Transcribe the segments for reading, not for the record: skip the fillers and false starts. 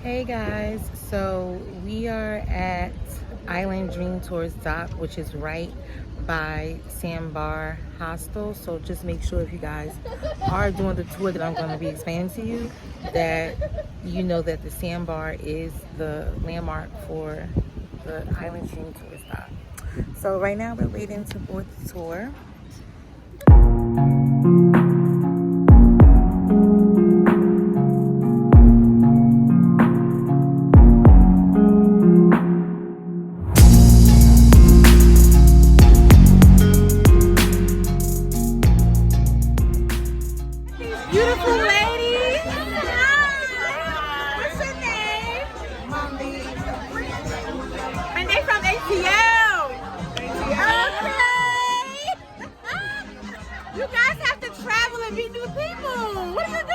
Hey guys, so we are at Island Dream Tours Dock, which is right by Sandbar Hostel. So just make sure if you guys are doing the tour that I'm going to be explaining to you, that you know that the Sandbar is the landmark for the Island Dream Tours Dock. So right now we're waiting to board the tour. Beautiful ladies. Hi. What's your name? Mommy. And they from ATL. Okay. You guys have to travel and meet new people. What are you doing?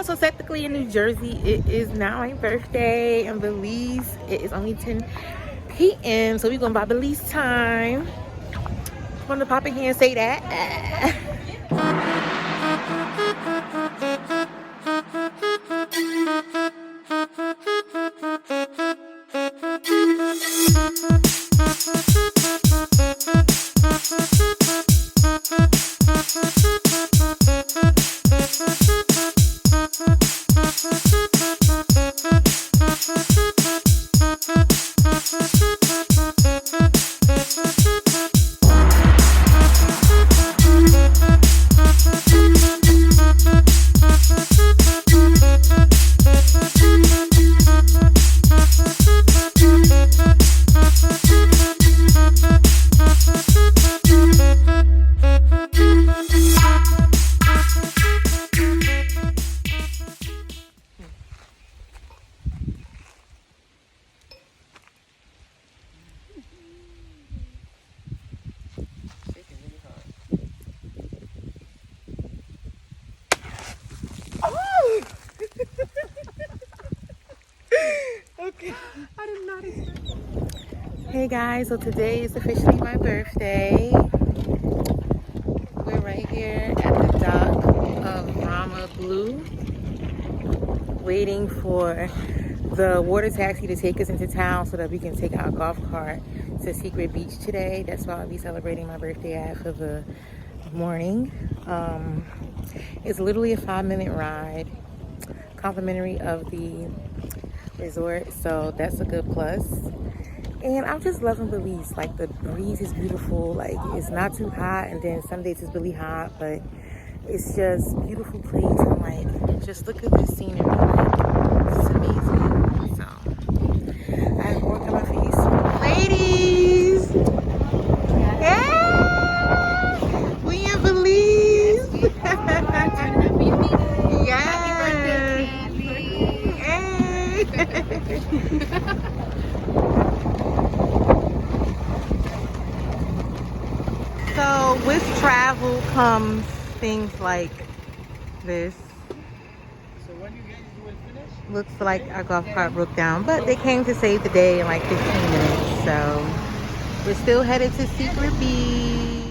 So technically in New Jersey, it is now my birthday. In Belize, it is only 10 p.m. So we're going by Belize time. Want to pop in here and say that? Okay. I did not expect that. Hey guys, so today is officially my birthday. We're right here at the dock of Brahma Blue, waiting for the water taxi to take us into town so that we can take our golf cart to Secret Beach today. That's why I'll be celebrating my birthday at for the morning. It's literally a 5-minute ride, complimentary of the resort, so that's a good plus. And I'm just loving Belize. Like, the breeze is beautiful, like it's not too hot, and then some days it's really hot, but it's just a beautiful place. And like, just look at this scenery, like, it's amazing. So I have more coming for you soon, ladies. So with travel comes things like this. So when you guys will finish? Looks like our golf cart broke down, but they came to save the day in like 15 minutes. So we're still headed to Secret Beach.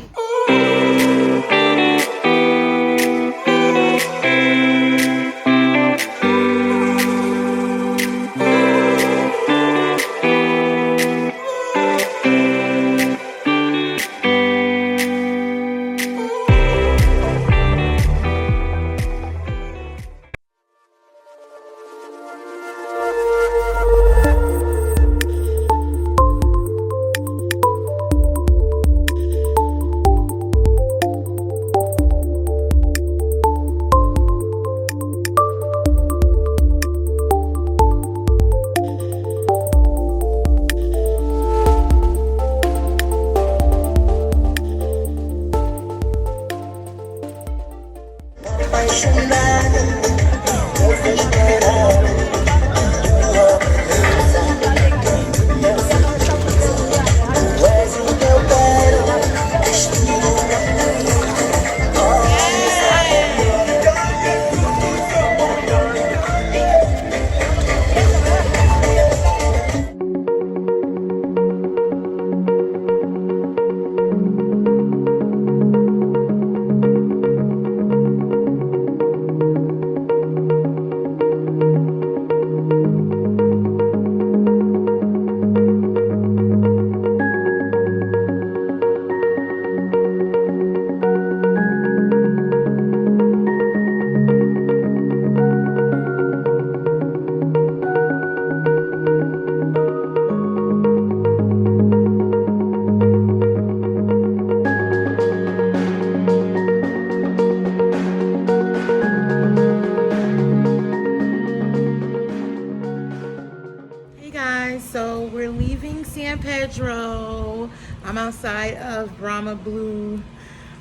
So we're leaving San Pedro. I'm outside of Brahma Blue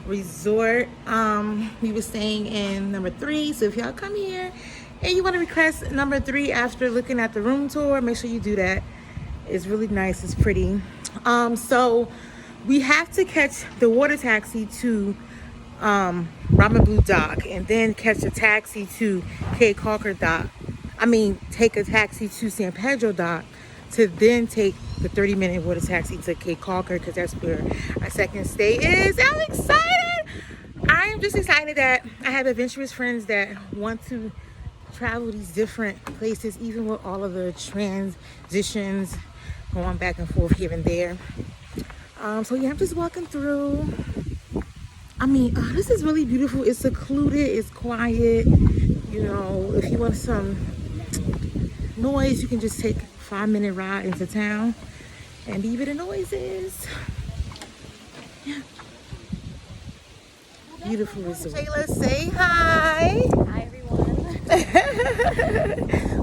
Resort. We were staying in number 3. So if y'all come here and you want to request number 3 after looking at the room tour, make sure you do that. It's really nice. It's pretty. So we have to catch the water taxi to Brahma Blue Dock and then catch a taxi to Caye Caulker Dock. Take a taxi to San Pedro Dock to then take the 30-minute water taxi to Caye Caulker, because that's where our second stay is. I'm excited. I am just excited that I have adventurous friends that want to travel these different places, even with all of the transitions going back and forth here and there. So yeah, I'm just walking through. This is really beautiful. It's secluded, it's quiet. You know, if you want some noise, you can just take a 5-minute ride into town and be where the noise is. Yeah. Beautiful resort. Shayla, say hi. Hi, everyone.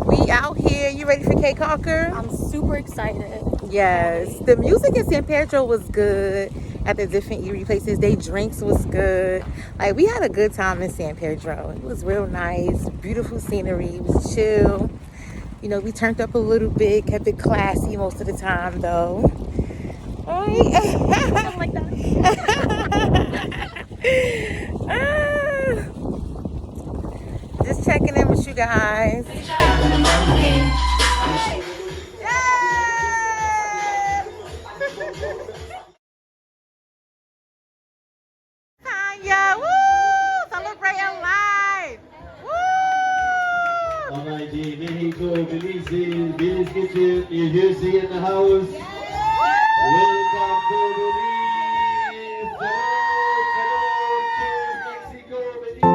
We out here. You ready for Caye Caulker? I'm super excited. Yes. The music in San Pedro was good at the different eerie places. They drinks was good. Like, we had a good time in San Pedro. It was real nice. Beautiful scenery. It was chill. You know, we turned up a little bit, kept it classy most of the time, though. All right. Something like that. Just checking in with you guys. Tanya, woo! Celebrating live! Woo! All right, Mexico, Belize, Belize Kitchen, you're here in the house. Welcome to Belize. Hello, cheers, Mexico, Belize.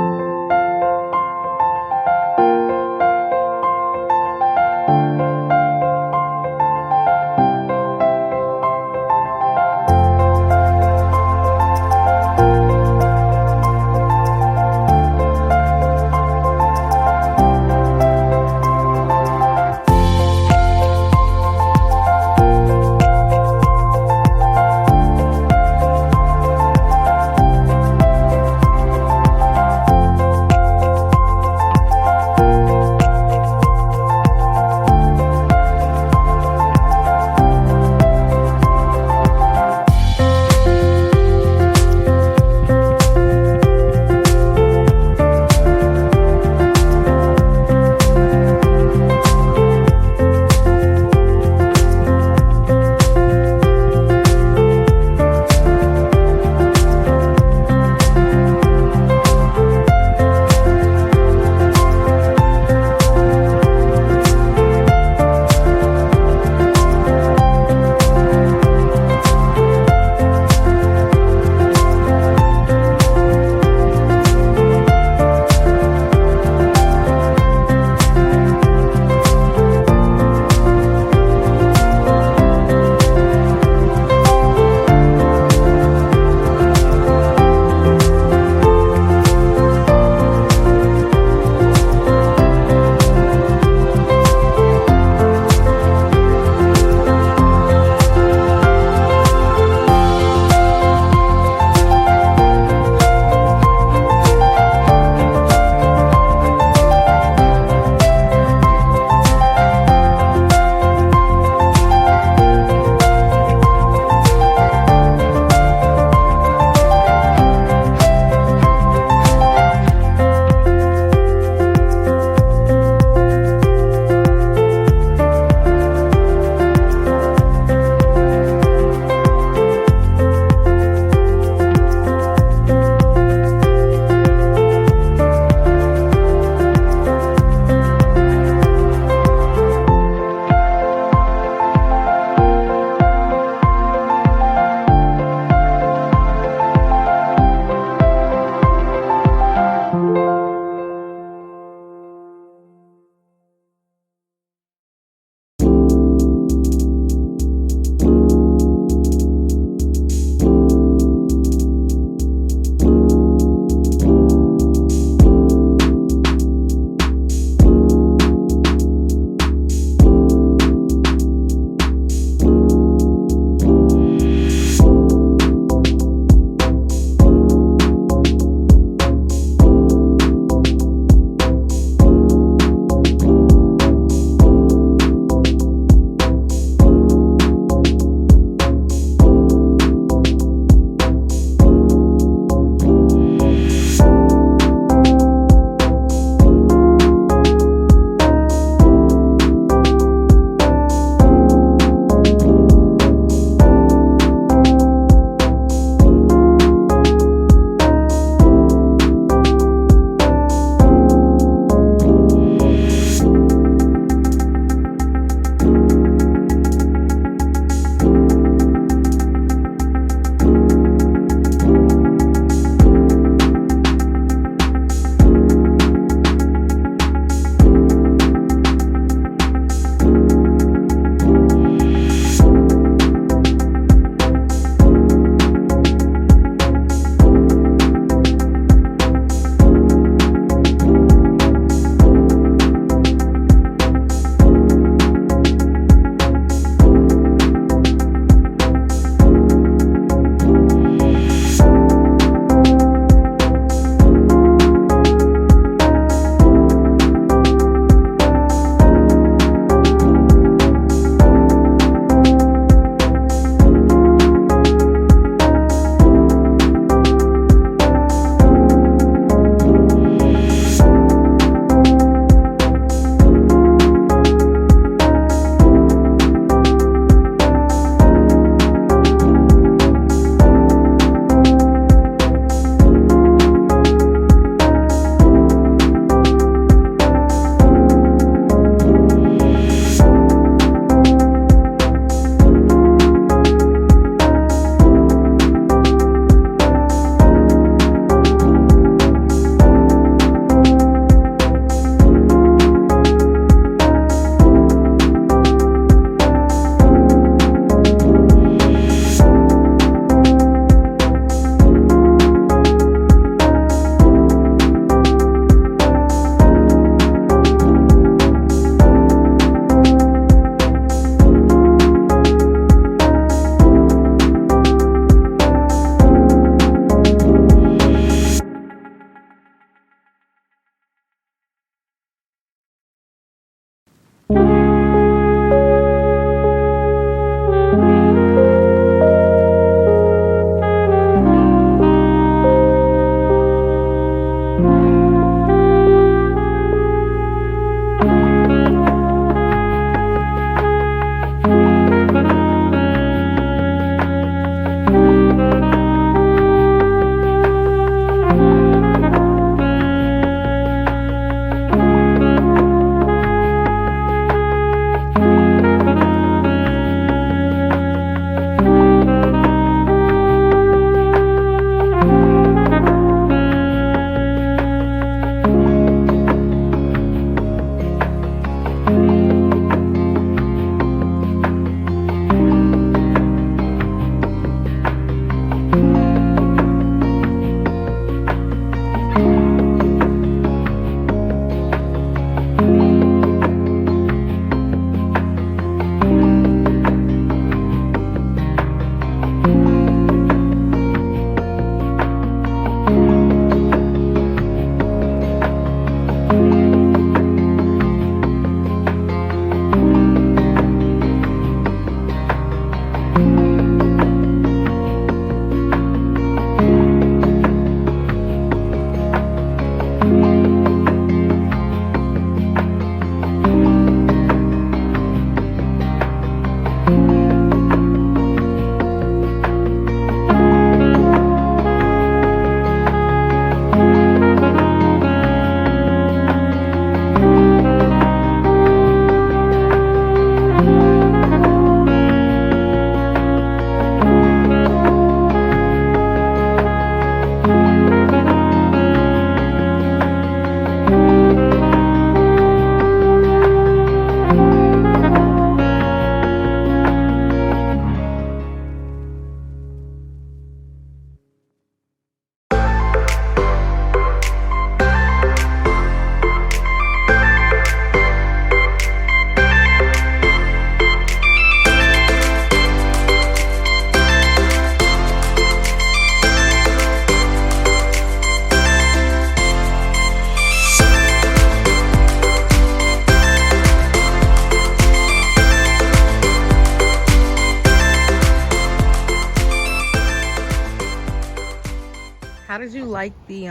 How did you like the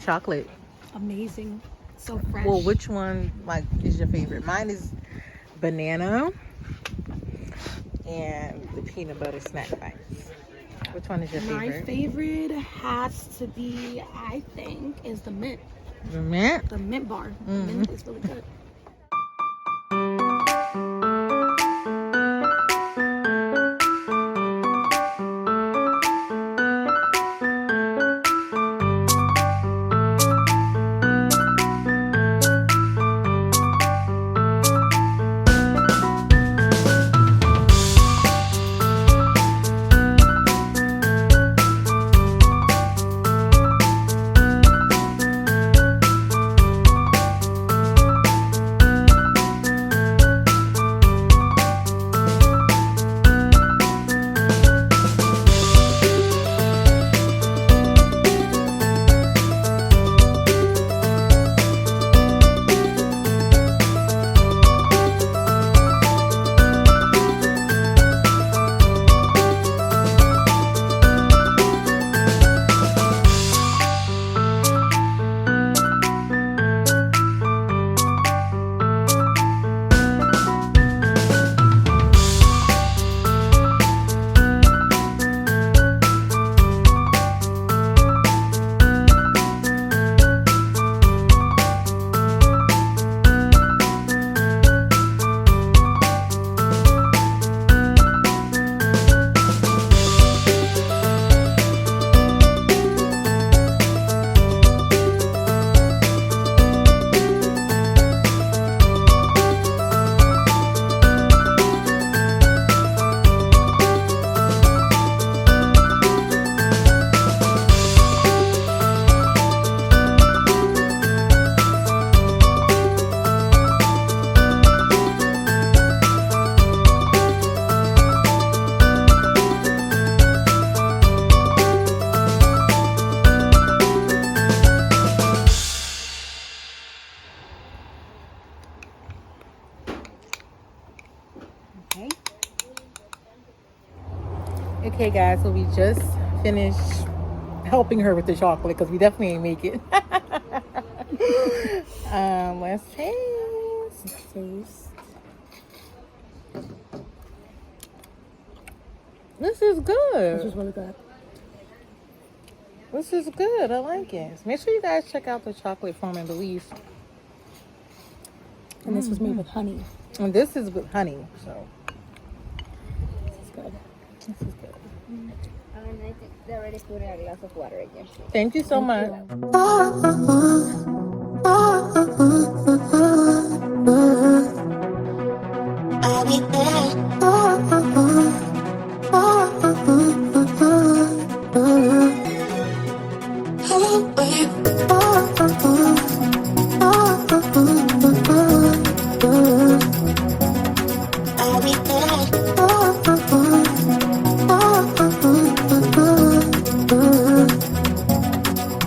chocolate? Amazing. So fresh. Well, which one like is your favorite? Mine is banana and the peanut butter snack bites. Which one is your My favorite? favorite has to be, I think, is the mint. The mint? The mint bar. Mhm. Mint is really good. Okay, guys, so we just finished helping her with the chocolate because we definitely ain't make it. Let's taste. This is good. This is really good. This is good. I like it. Make sure you guys check out the chocolate farm in Belize. And this was made with honey. And this is with honey, so This is good. this is good. And I think they already put a glass of water in your seat. Thank you so much. you.